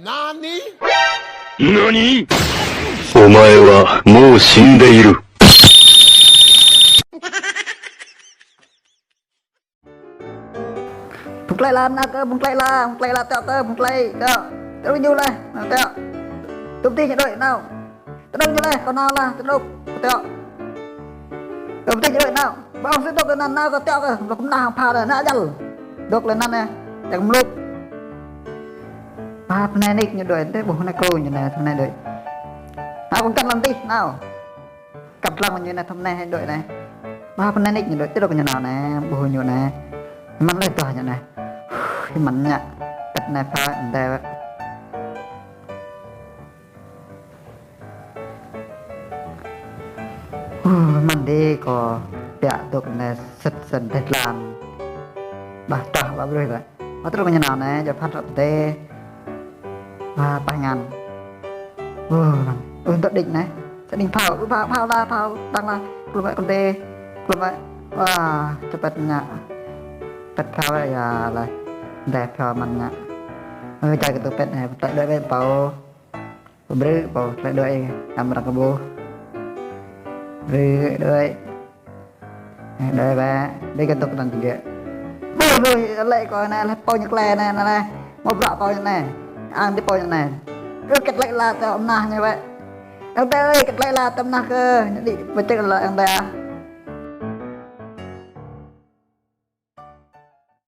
何お前はもう死んでいる。Bung play lah nak ke bung play lah teo ke bung play teo teo nyu lah teo tum ti đợi nào teo nyu lah còn nào là teo teo tum ti đợi nào bao sẽ đọc cái nào cái teo cái nó cũng nào phá rồi nã dal đọc lên nè chẳng lúc ba này nick như đợi thế bố này cô như này thằng này đợi nào cũng cắt làm tí nào cắt làm như này thằng này hay đợi này ba này nick như đợi tiếp tục như nào nè bố như nàyมันเลยตัวอย่างไรมันเนี่ยเป็ดในฟ้าแต่มันดีก็เปียตกในสัดส่วนเทลานบาตาบาบริเลยมาตรงนี้nào nàyจะพัดเตะมาไปงานมันตัวดิ่งนะจะดิ่งเผาละเผาดังละกลุ่มไอ้คนเตะกลุ่มไอ้ว่าจะเป็ดเนี่ยเป็ดเผาอะไรแต่เผามันเนี่ยใจกับตัวเป็ดเนี่ยแต่ด้วยเผาบรื้อเผาแต่ด้วยทำรักกระโบหรือด้วยแบบได้กันตัวกันจริงๆrồi lại coi này là bao nhiêu lẻ này này một rõ bao nhiêu này ăn đi bao nhiêu này cứ kết lại là tầm na như vậy em ơi kết lại là tầm na cơ đi bây giờ là em ta